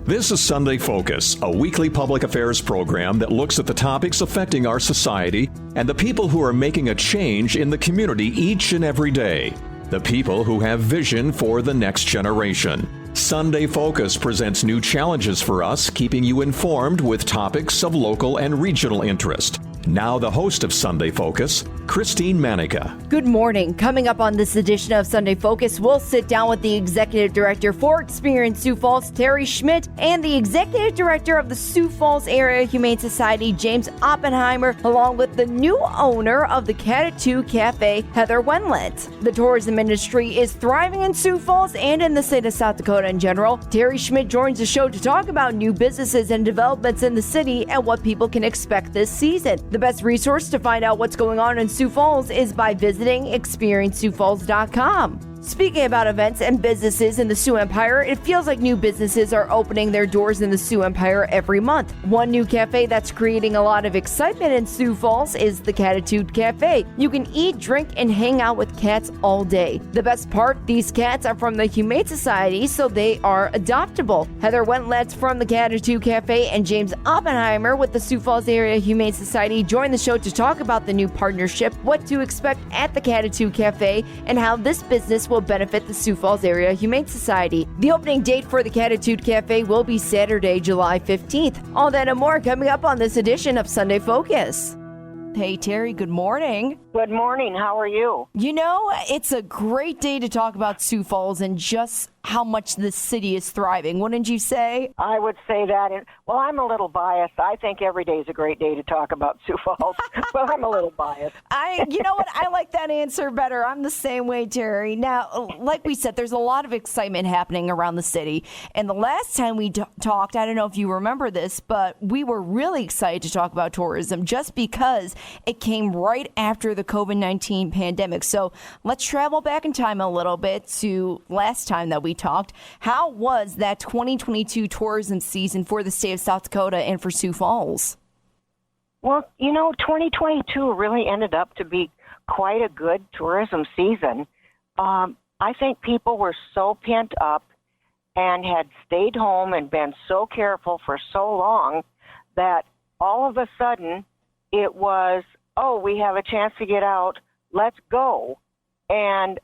This is Sunday Focus, a weekly public affairs program that looks at the topics affecting our society and the people who are making a change in the community each and every day. The people who have vision for the next generation. Sunday Focus presents new challenges for us, keeping you informed with topics of local and regional interest. Now the host of Sunday Focus, Christine Manica. Good morning. Coming up on this edition of Sunday Focus, we'll sit down with the Executive Director for Experience Sioux Falls, Teri Schmidt, and the Executive Director of the Sioux Falls Area Humane Society, James Oppenheimer, along with the new owner of the Cattitude Cafe, Heather Wendlandt. The tourism industry is thriving in Sioux Falls and in the state of South Dakota in general. Teri Schmidt joins the show to talk about new businesses and developments in the city and what people can expect this season. The best resource to find out what's going on in Sioux Falls is by visiting ExperienceSiouxFalls.com. Speaking about events and businesses in the Sioux Empire, it feels like new businesses are opening their doors in the Sioux Empire every month. One new cafe that's creating a lot of excitement in Sioux Falls is the Cattitude Cafe. You can eat, drink, and hang out with cats all day. The best part, these cats are from the Humane Society, so they are adoptable. Heather Wendlandt from the Cattitude Cafe and James Oppenheimer with the Sioux Falls Area Humane Society join the show to talk about the new partnership, what to expect at the Cattitude Cafe, and how this business will benefit the Sioux Falls Area Humane Society. The opening date for the Cattitude Cafe will be Saturday, July 15th. All that and more coming up on this edition of Sunday Focus. Hey, Teri, good morning. Good morning. How are you? You know, it's a great day to talk about Sioux Falls and just how much the city is thriving, wouldn't you say? I would say that. Well, I'm a little biased. I think every day is a great day to talk about Sioux Falls. Well, I'm a little biased. You know what? I like that answer better. I'm the same way, Teri. Now, like we said, there's a lot of excitement happening around the city. And the last time we talked, I don't know if you remember this, but we were really excited to talk about tourism just because it came right after the COVID-19 pandemic. So let's travel back in time a little bit to last time that we talked. How was that 2022 tourism season for the state of South Dakota and for Sioux Falls? Well, you know, 2022 really ended up to be quite a good tourism season. I think people were so pent up and had stayed home and been so careful for so long that all of a sudden it was, oh, we have a chance to get out, let's go. And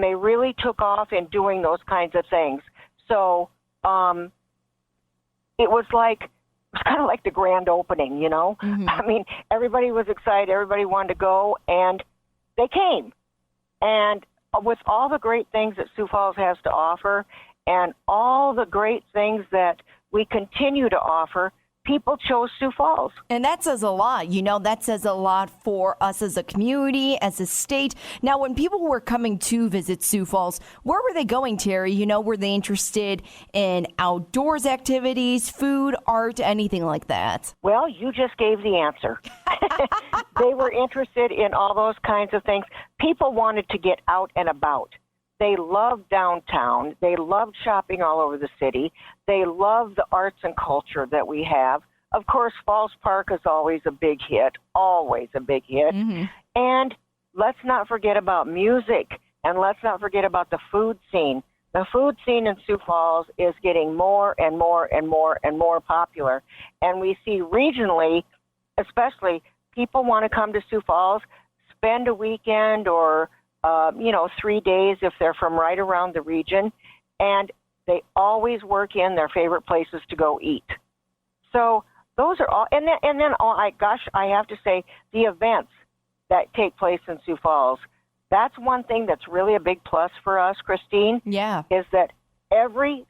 they really took off in doing those kinds of things. So it was kind of like the grand opening, you know? Mm-hmm. I mean, everybody was excited. Everybody wanted to go, and they came. And with all the great things that Sioux Falls has to offer and all the great things that we continue to offer, people chose Sioux Falls. And that says a lot. You know, that says a lot for us as a community, as a state. Now, when people were coming to visit Sioux Falls, where were they going, Teri? You know, were they interested in outdoors activities, food, art, anything like that? Well, you just gave the answer. They were interested in all those kinds of things. People wanted to get out and about. They loved downtown. They loved shopping all over the city. They love the arts and culture that we have. Of course, Falls Park is always a big hit, always a big hit. Mm-hmm. And let's not forget about music, and let's not forget about the food scene. The food scene in Sioux Falls is getting more and more and more and more popular. And we see regionally, especially, people want to come to Sioux Falls, spend a weekend or 3 days if they're from right around the region, and they always work in their favorite places to go eat. So those are all, and then I have to say, the events that take place in Sioux Falls, that's one thing that's really a big plus for us, Christine. Yeah. Is that every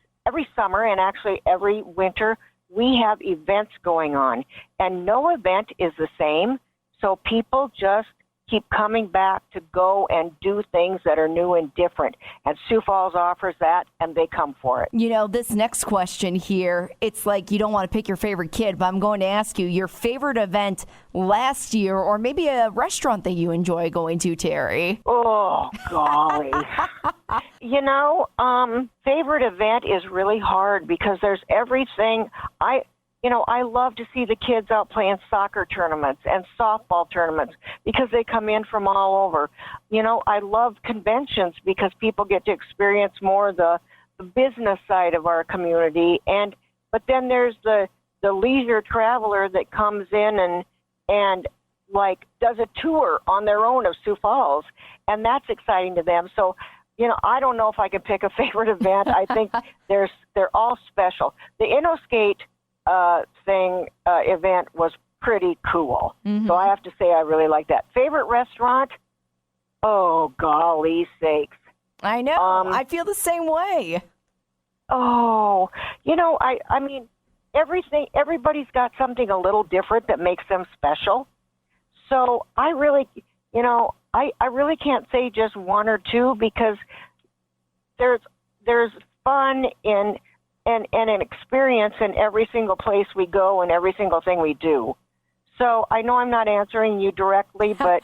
summer and actually every winter, we have events going on, and no event is the same, so people just keep coming back to go and do things that are new and different. And Sioux Falls offers that, and they come for it. You know, this next question here, it's like you don't want to pick your favorite kid, but I'm going to ask you your favorite event last year, or maybe a restaurant that you enjoy going to, Teri. Oh, golly. Favorite event is really hard because there's everything. I love to see the kids out playing soccer tournaments and softball tournaments because they come in from all over. I love conventions because people get to experience more the business side of our community, but then there's the leisure traveler that comes in and like does a tour on their own of Sioux Falls, and that's exciting to them. So, I don't know if I can pick a favorite event. I think they're all special. The InnoSkate event was pretty cool. Mm-hmm. So I have to say I really like that. Favorite restaurant? Oh, golly sakes. I know. I feel the same way. Oh, I mean, everybody's got something a little different that makes them special. So I really, I really can't say just one or two, because there's fun and an experience in every single place we go and every single thing we do. So I know I'm not answering you directly, but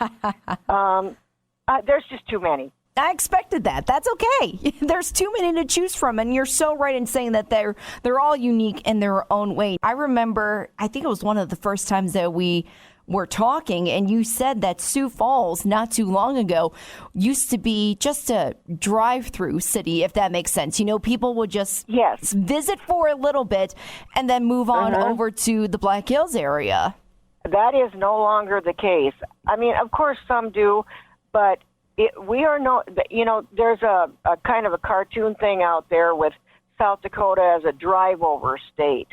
there's just too many. I expected that. That's okay. There's too many to choose from, and you're so right in saying that they're all unique in their own way. I remember, I think it was one of the first times that we were talking, and you said that Sioux Falls, not too long ago, used to be just a drive-through city, if that makes sense. People would just visit for a little bit and then move on over to the Black Hills area. That is no longer the case. I mean, of course, some do, but we are no, there's a kind of a cartoon thing out there with South Dakota as a drive-over state.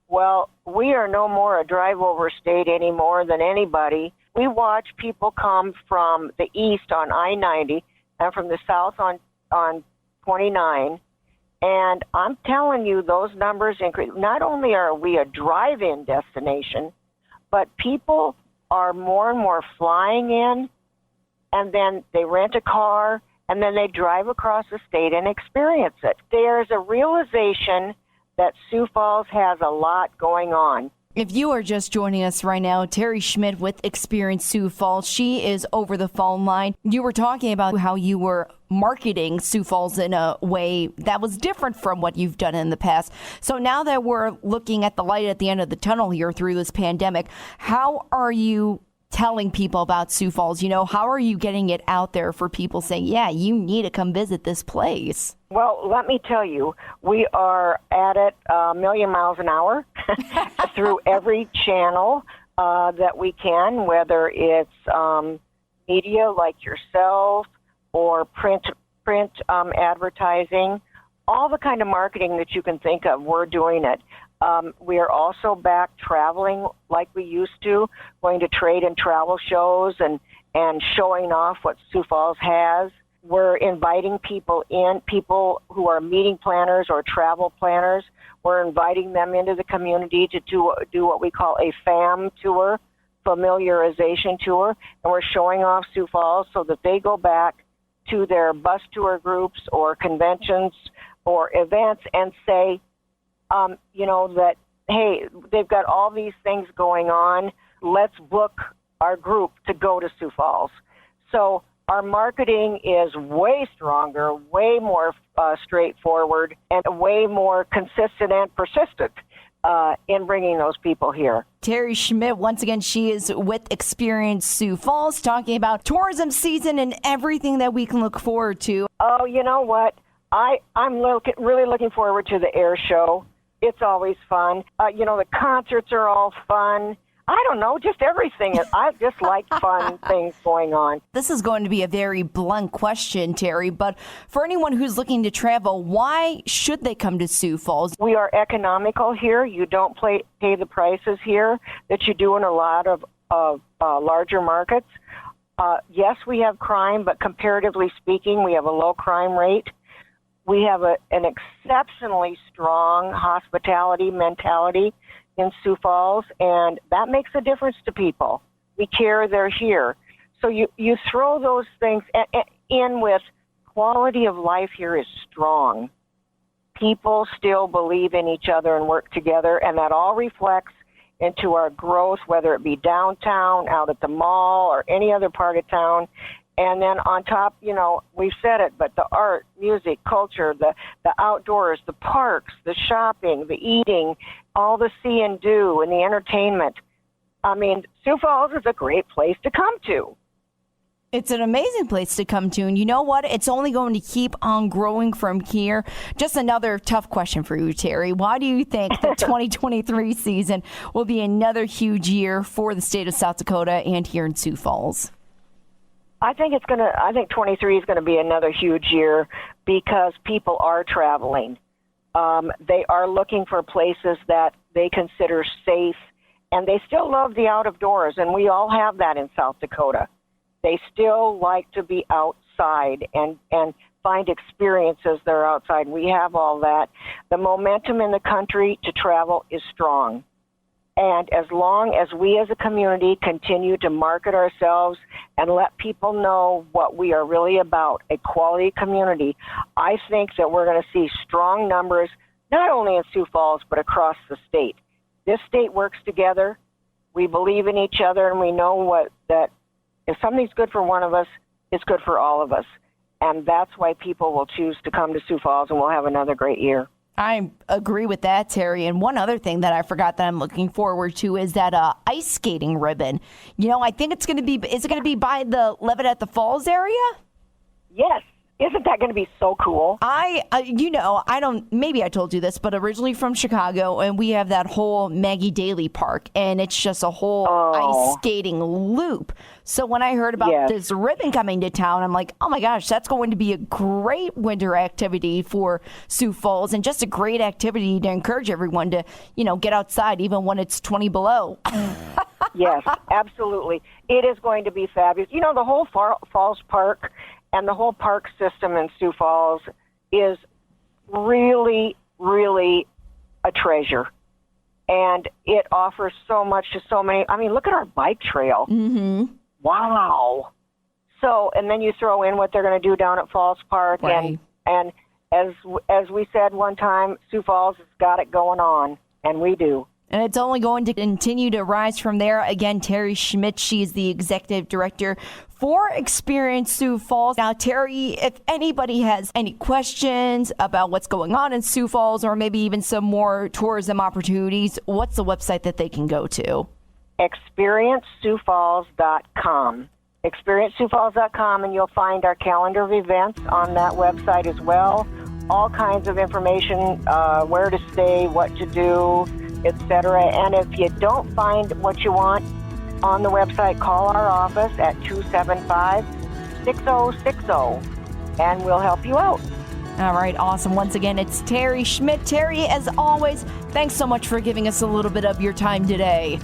Well, we are no more a drive-over state anymore than anybody. We watch people come from the east on I-90 and from the south on 29, and I'm telling you, those numbers increase. Not only are we a drive-in destination, but people are more and more flying in, and then they rent a car, and then they drive across the state and experience it. There's a realization that Sioux Falls has a lot going on. If you are just joining us right now, Teri Schmidt with Experience Sioux Falls. She is over the phone line. You were talking about how you were marketing Sioux Falls in a way that was different from what you've done in the past. So now that we're looking at the light at the end of the tunnel here through this pandemic, how are you telling people about Sioux Falls? How are you getting it out there for people saying, yeah, you need to come visit this place? Well, let me tell you, we are at it a million miles an hour through every channel that we can, whether it's media like yourself or print advertising, all the kind of marketing that you can think of, we're doing it. We are also back traveling like we used to, going to trade and travel shows and showing off what Sioux Falls has. We're inviting people who are meeting planners or travel planners. We're inviting them into the community to do what we call a FAM tour, familiarization tour, and we're showing off Sioux Falls so that they go back to their bus tour groups or conventions or events and say, that, hey, they've got all these things going on. Let's book our group to go to Sioux Falls. So our marketing is way stronger, way more straightforward, and way more consistent and persistent in bringing those people here. Teri Schmidt, once again, she is with Experience Sioux Falls, talking about tourism season and everything that we can look forward to. Oh, you know what? I'm really looking forward to the air show. It's always fun. The concerts are all fun. I don't know, just everything. I just like fun things going on. This is going to be a very blunt question, Teri, but for anyone who's looking to travel, why should they come to Sioux Falls? We are economical here. You don't pay the prices here that you do in a lot of larger markets. Yes, we have crime, but comparatively speaking, we have a low crime rate. We have an exceptionally strong hospitality mentality in Sioux Falls, and that makes a difference to people. We care they're here. So you throw those things in with quality of life here is strong. People still believe in each other and work together, and that all reflects into our growth, whether it be downtown, out at the mall, or any other part of town. And then on top, we've said it, but the art, music, culture, the outdoors, the parks, the shopping, the eating, all the see and do, and the entertainment. I mean, Sioux Falls is a great place to come to. It's an amazing place to come to. And you know what? It's only going to keep on growing from here. Just another tough question for you, Teri. Why do you think the 2023 season will be another huge year for the state of South Dakota and here in Sioux Falls? I think 23 is going to be another huge year because people are traveling. They are looking for places that they consider safe, and they still love the out of doors, and we all have that in South Dakota. They still like to be outside and find experiences that are outside. We have all that. The momentum in the country to travel is strong. And as long as we as a community continue to market ourselves and let people know what we are really about, a quality community, I think that we're going to see strong numbers, not only in Sioux Falls, but across the state. This state works together. We believe in each other, and we know that if something's good for one of us, it's good for all of us. And that's why people will choose to come to Sioux Falls, and we'll have another great year. I agree with that, Teri. And one other thing that I forgot that I'm looking forward to is that ice skating ribbon. You know, I think is it going to be by the Levitt at the Falls area? Yes. Isn't that going to be so cool? Maybe I told you this, but originally from Chicago, and we have that whole Maggie Daly Park, and it's just a whole ice skating loop. So when I heard about this ribbon coming to town, I'm like, oh my gosh, that's going to be a great winter activity for Sioux Falls, and just a great activity to encourage everyone to, get outside even when it's 20 below. Yes, absolutely. It is going to be fabulous. The whole Falls Park and the whole park system in Sioux Falls is really, really a treasure. And it offers so much to so many. I mean, look at our bike trail. Mm-hmm. Wow. So, and then you throw in what they're going to do down at Falls Park. Right. And as we said one time, Sioux Falls has got it going on, and we do. And it's only going to continue to rise from there. Again, Teri Schmidt, she's the executive director for Experience Sioux Falls. Now, Teri, if anybody has any questions about what's going on in Sioux Falls, or maybe even some more tourism opportunities, what's the website that they can go to? ExperienceSiouxFalls.com. ExperienceSiouxFalls.com, and you'll find our calendar of events on that website as well. All kinds of information, where to stay, what to do, etc. And if you don't find what you want on the website, call our office at 275-6060, and we'll help you out. All right, awesome. Once again, it's Teri Schmidt. Teri, as always, thanks so much for giving us a little bit of your time today.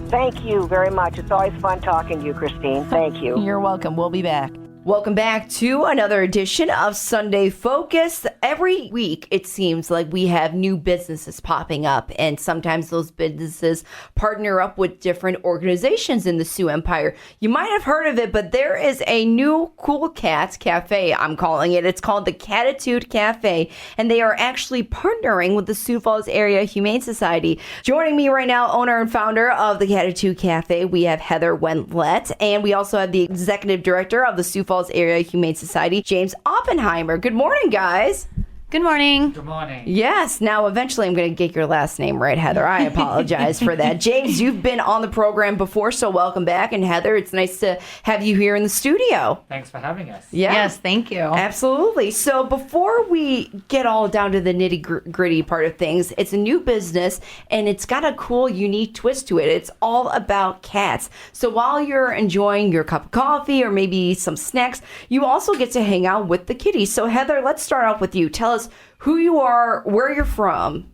Thank you very much. It's always fun talking to you, Christine. Thank you. You're welcome. We'll be back. Welcome back to another edition of Sunday Focus. Every week, it seems like we have new businesses popping up, and sometimes those businesses partner up with different organizations in the Sioux Empire. You might have heard of it, but there is a new cool cat cafe, I'm calling it. It's called the Cattitude Cafe, and they are actually partnering with the Sioux Falls Area Humane Society. Joining me right now, owner and founder of the Cattitude Cafe, we have Heather Wendlandt, and we also have the executive director of the Sioux Falls Area Humane Society, James Oppenheimer. Good morning, guys. Good morning. Good morning. Yes. Now, eventually, I'm going to get your last name right, Heather. I apologize for that. James, you've been on the program before, so welcome back. And Heather, it's nice to have you here in the studio. Thanks for having us. Yeah. Yes, thank you. Absolutely. So before we get all down to the nitty-gritty part of things, it's a new business, and it's got a cool, unique twist to it. It's all about cats. So while you're enjoying your cup of coffee or maybe some snacks, you also get to hang out with the kitties. So Heather, let's start off with you. Tell us who you are, where you're from.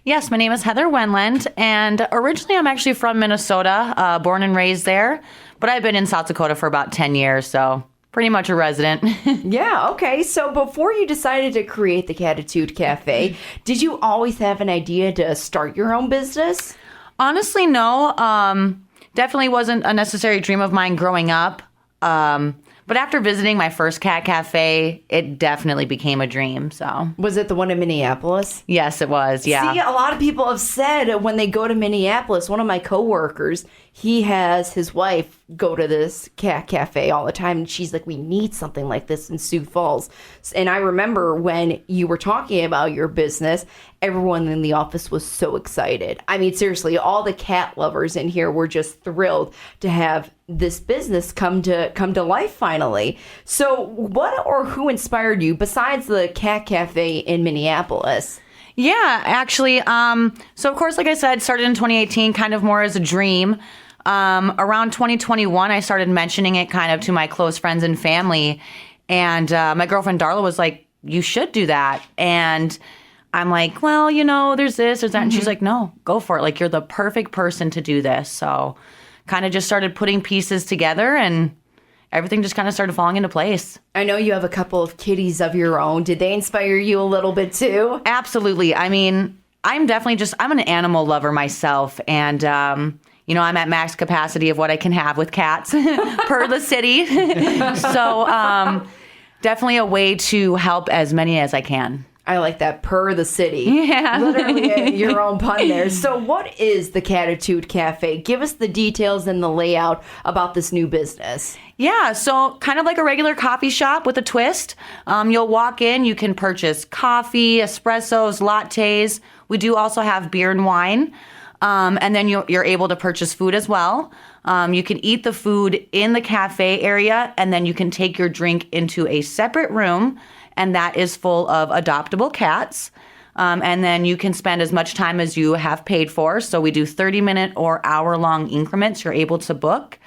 Yes, my name is Heather Wendlandt, and originally I'm actually from Minnesota, born and raised there, but I've been in South Dakota for about 10 years, so pretty much a resident. Yeah, okay. So before you decided to create the Cattitude Cafe, did you always have an idea to start your own business? Honestly, no. Definitely wasn't a necessary dream of mine growing up. But after visiting my first cat cafe, it definitely became a dream. So Was it the one in Minneapolis? yes, it was. Yeah. See, a lot of people have said when they go to Minneapolis, one of my coworkers, he has his wife go to this cat cafe all the time. And she's like, we need something like this in Sioux Falls. And I remember when you were talking about your business, everyone in the office was so excited. I mean, seriously, all the cat lovers in here were just thrilled to have this business come to life finally. So what or who inspired you besides the cat cafe in Minneapolis? Yeah, actually. So of course, like I said, started in 2018, kind of more as a dream. Around 2021, I started mentioning it kind of to my close friends and family. And my girlfriend Darla was like, you should do that. And I'm like, well, there's this, there's that. And she's like, no, go for it. Like, you're the perfect person to do this. So kind of just started putting pieces together, and everything just kind of started falling into place. I know you have a couple of kitties of your own. Did they inspire you a little bit too? Absolutely. I mean, I'm an animal lover myself. And, I'm at max capacity of what I can have with cats per the city. So definitely a way to help as many as I can. I like that, per the city. Yeah. Literally your own pun there. So what is the Cattitude Cafe? Give us the details and the layout about this new business. Yeah, so kind of like a regular coffee shop with a twist. You'll walk in, you can purchase coffee, espressos, lattes. We do also have beer and wine. And then you're able to purchase food as well. You can eat the food in the cafe area, and then you can take your drink into a separate room, and that is full of adoptable cats. And then you can spend as much time as you have paid for. So we do 30-minute or hour-long increments you're able to book.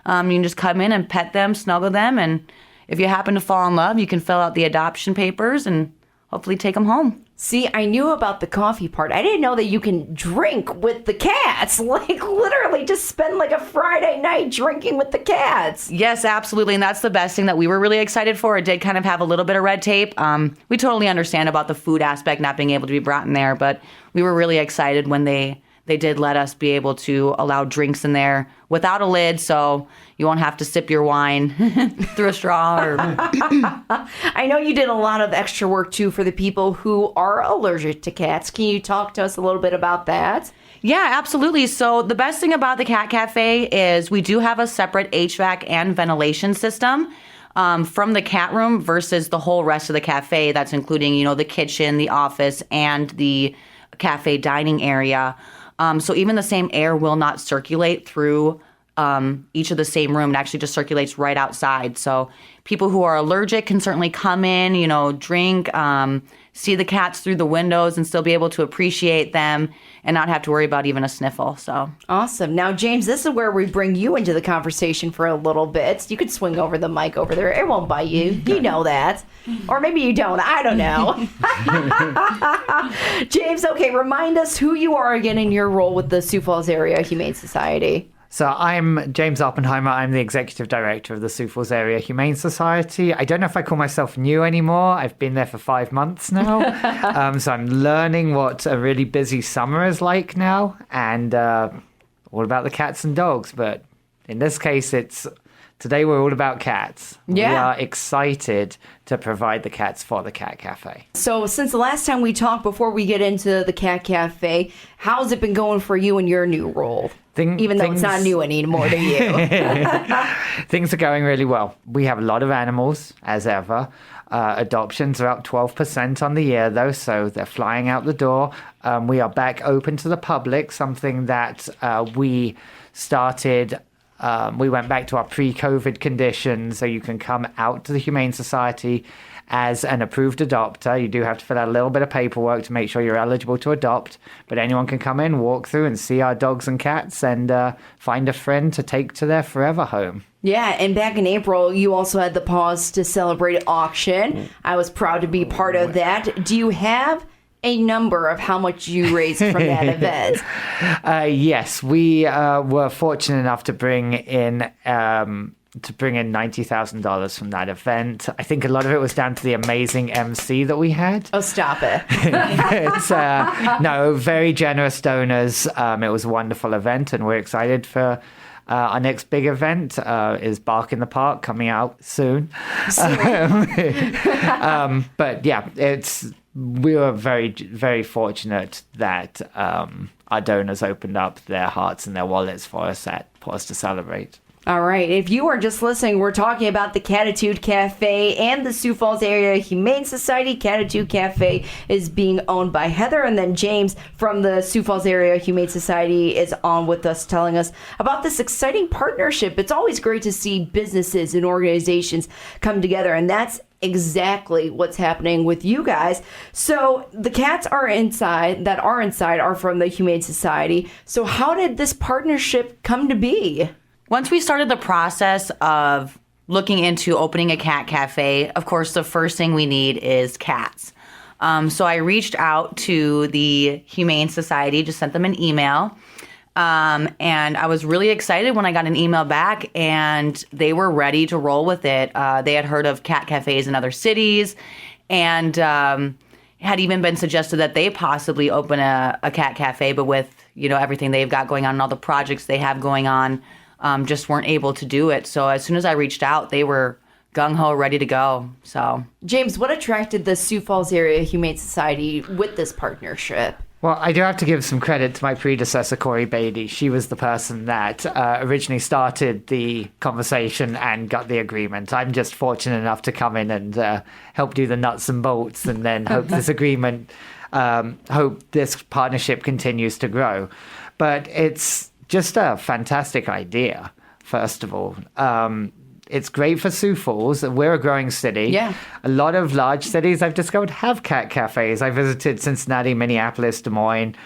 You can just come in and pet them, snuggle them, and if you happen to fall in love, you can fill out the adoption papers and hopefully take them home. See, I knew about the coffee part. I didn't know that you can drink with the cats. Like, literally just spend like a Friday night drinking with the cats. Yes, absolutely. And that's the best thing that we were really excited for. It did kind of have a little bit of red tape. We totally understand about the food aspect not being able to be brought in there, but we were really excited when they did let us be able to allow drinks in there without a lid, so you won't have to sip your wine through a straw. I know you did a lot of extra work, too, for the people who are allergic to cats. Can you talk to us a little bit about that? Yeah, absolutely. So the best thing about the Cat Cafe is we do have a separate HVAC and ventilation system from the cat room versus the whole rest of the cafe. That's including, the kitchen, the office, and the cafe dining area. So even the same air will not circulate through each of the same room. It actually just circulates right outside. So people who are allergic can certainly come in, drink, see the cats through the windows and still be able to appreciate them and not have to worry about even a sniffle. So awesome. Now, James, this is where we bring you into the conversation for a little bit. You could swing over the mic over there. It won't bite you. You know that. Or maybe you don't. I don't know. James, okay, remind us who you are again in your role with the Sioux Falls Area Humane Society. So I'm James Oppenheimer. I'm the Executive Director of the Sioux Falls Area Humane Society. I don't know if I call myself new anymore. I've been there for 5 months now. So I'm learning what a really busy summer is like now, and all about the cats and dogs. But in this case, today we're all about cats. Yeah. We are excited to provide the cats for the Cat Cafe. So since the last time we talked, before we get into the Cat Cafe, how's it been going for you in your new role? Even though it's not new anymore to you. Things are going really well. We have a lot of animals, as ever. Adoptions are up 12% on the year, though, so they're flying out the door. We are back open to the public, something that we started. We went back to our pre-COVID conditions, so you can come out to the Humane Society as an approved adopter. You do have to fill out a little bit of paperwork to make sure you're eligible to adopt, but anyone can come in, walk through, and see our dogs and cats, and find a friend to take to their forever home. Yeah, and back in April, you also had the Pause to Celebrate auction. I was proud to be part of that. Do you have a number of how much you raised from that event? Yes, we were fortunate enough to bring in $90,000 from that event. I think a lot of it was down to the amazing MC that we had. Oh, stop it. It's no, very generous donors. It was a wonderful event, and we're excited for our next big event is Bark in the Park, coming out soon. But yeah, we were very, very fortunate that our donors opened up their hearts and their wallets for us at Pause to Celebrate. All right. If you are just listening, we're talking about the Cattitude Cafe and the Sioux Falls Area Humane Society. Cattitude Cafe is being owned by Heather, and then James from the Sioux Falls Area Humane Society is on with us telling us about this exciting partnership. It's always great to see businesses and organizations come together, and that's exactly what's happening with you guys. So the cats that are inside are from the Humane Society. So how did this partnership come to be? Once we started the process of looking into opening a cat cafe, of course, the first thing we need is cats. So I reached out to the Humane Society, just sent them an email. And I was really excited when I got an email back, and they were ready to roll with it. They had heard of cat cafes in other cities, and had even been suggested that they possibly open a cat cafe, but with everything they've got going on and all the projects they have going on, just weren't able to do it. So as soon as I reached out, they were gung-ho, ready to go. So, James, what attracted the Sioux Falls Area Humane Society with this partnership? Well, I do have to give some credit to my predecessor, Corey Beatty. She was the person that originally started the conversation and got the agreement. I'm just fortunate enough to come in and help do the nuts and bolts, and then hope this partnership continues to grow. But it's just a fantastic idea, first of all. It's great for Sioux Falls. We're a growing city. Yeah. A lot of large cities I've discovered have cat cafes. I visited Cincinnati, Minneapolis, Des Moines,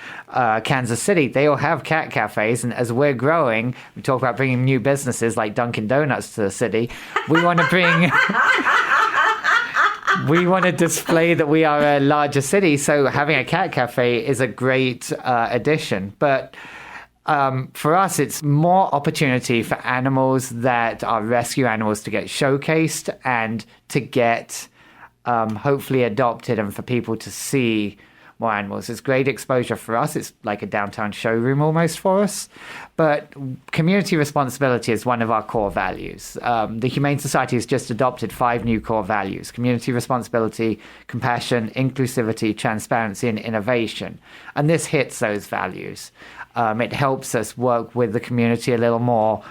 Kansas City. They all have cat cafes. And as we're growing, we talk about bringing new businesses like Dunkin' Donuts to the city. We want to bring... We want to display that we are a larger city. So having a cat cafe is a great addition. But... for us, it's more opportunity for animals that are rescue animals to get showcased and to get hopefully adopted, and for people to see more animals. It's great exposure for us. It's like a downtown showroom almost for us. But community responsibility is one of our core values. The Humane Society has just adopted 5 new core values: community responsibility, compassion, inclusivity, transparency, and innovation. And this hits those values. It helps us work with the community a little more,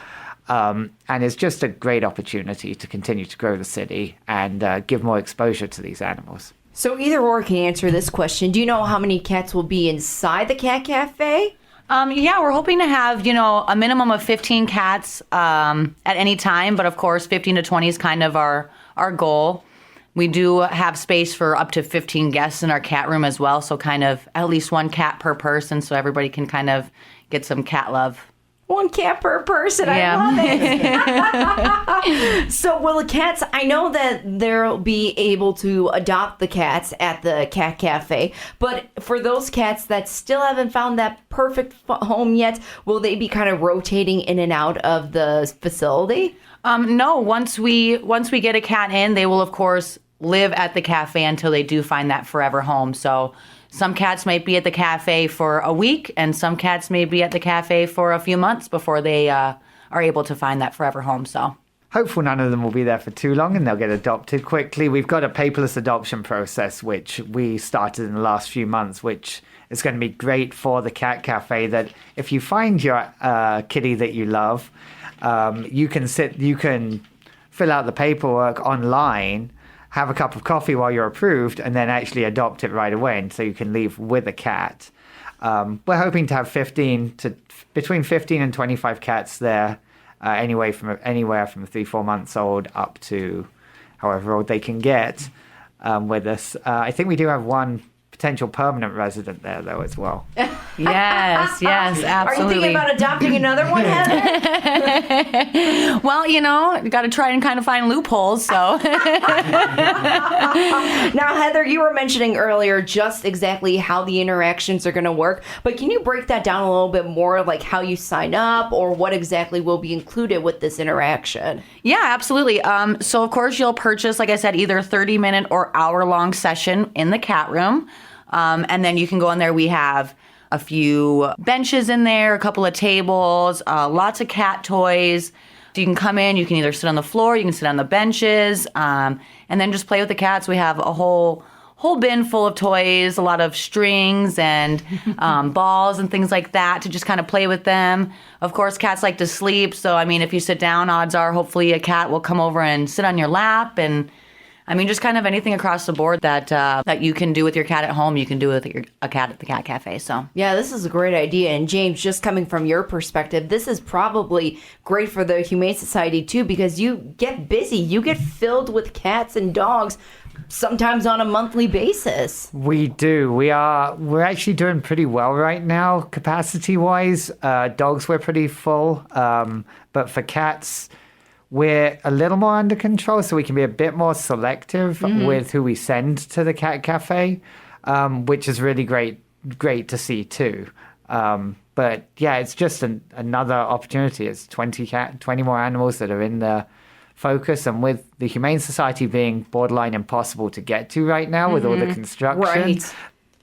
and it's just a great opportunity to continue to grow the city and give more exposure to these animals. So either or can answer this question. Do you know how many cats will be inside the cat cafe? Yeah, we're hoping to have, a minimum of 15 cats at any time, but of course 15 to 20 is kind of our goal. We do have space for up to 15 guests in our cat room as well, so kind of at least 1 cat per person, so everybody can kind of get some cat love. 1 cat per person. Yeah. I love it. So will the cats, I know that they'll be able to adopt the cats at the cat cafe, but for those cats that still haven't found that perfect home yet, will they be kind of rotating in and out of the facility? No, once we get a cat in, they will of course live at the cafe until they do find that forever home. So some cats might be at the cafe for a week, and some cats may be at the cafe for a few months before they are able to find that forever home. So hopefully none of them will be there for too long and they'll get adopted quickly. We've got a paperless adoption process, which we started in the last few months, which is going to be great for the cat cafe, that if you find your kitty that you love, you can fill out the paperwork online, have a cup of coffee while you're approved, and then actually adopt it right away. And so you can leave with a cat. We're hoping to have between 15 and 25 cats there, anywhere from 3-4 months old up to however old they can get with us. I think we do have 1 potential permanent resident there, though, as well. Yes, absolutely. Are you thinking about adopting another one, Heather? Well, you got to try and kind of find loopholes, so. Now, Heather, you were mentioning earlier just exactly how the interactions are going to work, but can you break that down a little bit more, like how you sign up or what exactly will be included with this interaction? Yeah, absolutely. So, of course, you'll purchase, like I said, either a 30-minute or hour-long session in the cat room. And then you can go in there. We have a few benches in there, a couple of tables, lots of cat toys. So you can come in, you can either sit on the floor, you can sit on the benches, and then just play with the cats. We have a whole whole bin full of toys, a lot of strings and balls and things like that to just kind of play with them. Of course, cats like to sleep. So, I mean, if you sit down, odds are hopefully a cat will come over and sit on your lap. And I mean, just kind of anything across the board that you can do with your cat at home, you can do with a cat at the Cat Cafe. So yeah, this is a great idea. And James, just coming from your perspective, this is probably great for the Humane Society too, because you get busy. You get filled with cats and dogs sometimes on a monthly basis. We do. We're actually doing pretty well right now, capacity-wise. Dogs, we're pretty full. But for cats, we're a little more under control, so we can be a bit more selective with who we send to the Cat Cafe, which is really great to see too. But yeah, it's just another opportunity. It's 20 more animals that are in the focus, and with the Humane Society being borderline impossible to get to right now with all the construction, Right.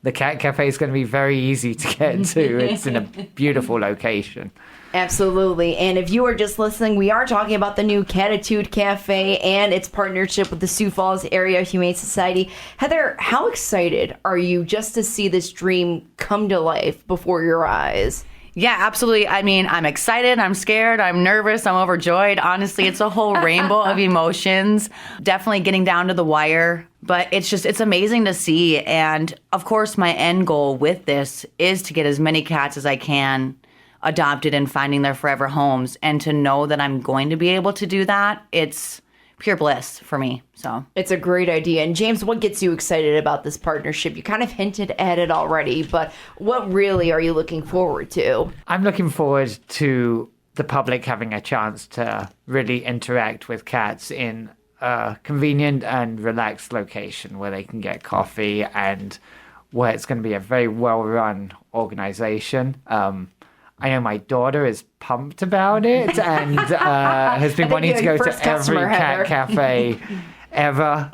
the Cat Cafe is going to be very easy to get to. It's in a beautiful location. Absolutely. And if you are just listening, we are talking about the new Cattitude Cafe and its partnership with the Sioux Falls Area Humane Society. Heather, how excited are you just to see this dream come to life before your eyes? yeah, absolutely. I mean, I'm excited, I'm scared, I'm nervous, I'm overjoyed. Honestly, it's a whole rainbow of emotions. Definitely getting down to the wire. But it's amazing to see. And of course, my end goal with this is to get as many cats as I can adopted and finding their forever homes. And to know that I'm going to be able to do that, it's pure bliss for me. So It's a great idea. And James, what gets you excited about this partnership? You kind of hinted at it already, but what really are you looking forward to? I'm looking forward to the public having a chance to really interact with cats in a convenient and relaxed location where they can get coffee and where it's going to be a very well-run organization. I know my daughter is pumped about it and has been wanting to go to every Cat Cafe ever.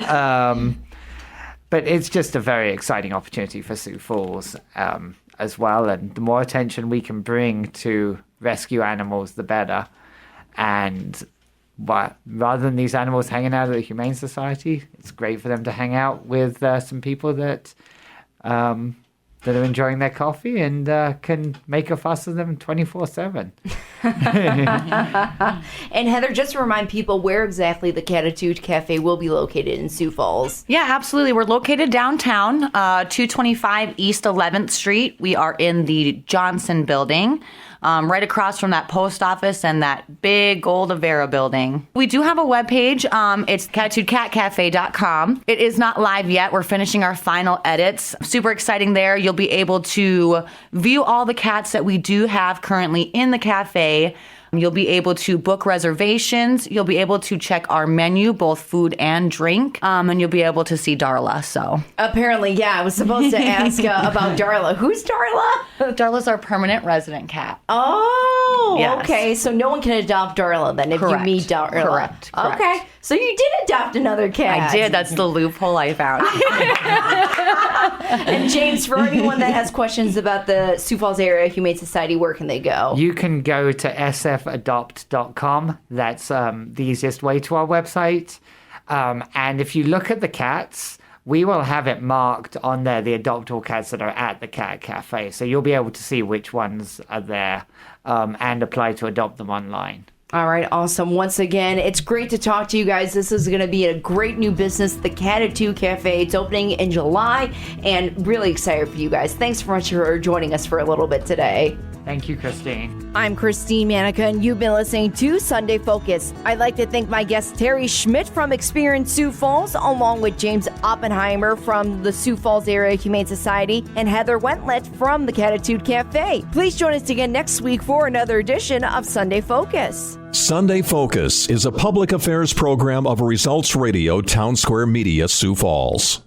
But it's just a very exciting opportunity for Sioux Falls as well. And the more attention we can bring to rescue animals, the better. And rather than these animals hanging out at the Humane Society, it's great for them to hang out with some people that are enjoying their coffee and can make a fuss of them 24/7. And Heather, just to remind people where exactly the Cattitude Cafe will be located in Sioux Falls. yeah, absolutely. We're located downtown, 225 East 11th Street. We are in the Johnson building. Right across from that post office and that big old Avera building. We do have a webpage. It's cattitudecatcafe.com. It is not live yet. We're finishing our final edits. Super exciting there. You'll be able to view all the cats that we do have currently in the cafe. You'll be able to book reservations. You'll be able to check our menu, both food and drink. And you'll be able to see Darla. So Apparently, yeah, I was supposed to ask about Darla. Who's Darla? Darla's our permanent resident cat. Oh, Yes. okay. So no one can adopt Darla then if Correct. you meet Darla. Correct. Okay. So you did adopt another cat. I did. That's the loophole I found. And James, for anyone that has questions about the Sioux Falls Area Humane Society, where can they go? You can go to sfadopt.com. That's the easiest way to our website. And if you look at the cats, we will have it marked on there, the adoptable cats that are at the Cat Cafe. So you'll be able to see which ones are there and apply to adopt them online. All right, awesome. Once again, it's great to talk to you guys. This is going to be a great new business, the Cattitude Cafe. It's opening in July, and really excited for you guys. Thanks so much for joining us for a little bit today. Thank you, Christine. I'm Christine Manica, and you've been listening to Sunday Focus. I'd like to thank my guest, Teri Schmidt from Experience Sioux Falls, along with James Oppenheimer from the Sioux Falls Area Humane Society, and Heather Wendlandt from the Cattitude Cafe. Please join us again next week for another edition of Sunday Focus. Sunday Focus is a public affairs program of Results Radio Town Square Media, Sioux Falls.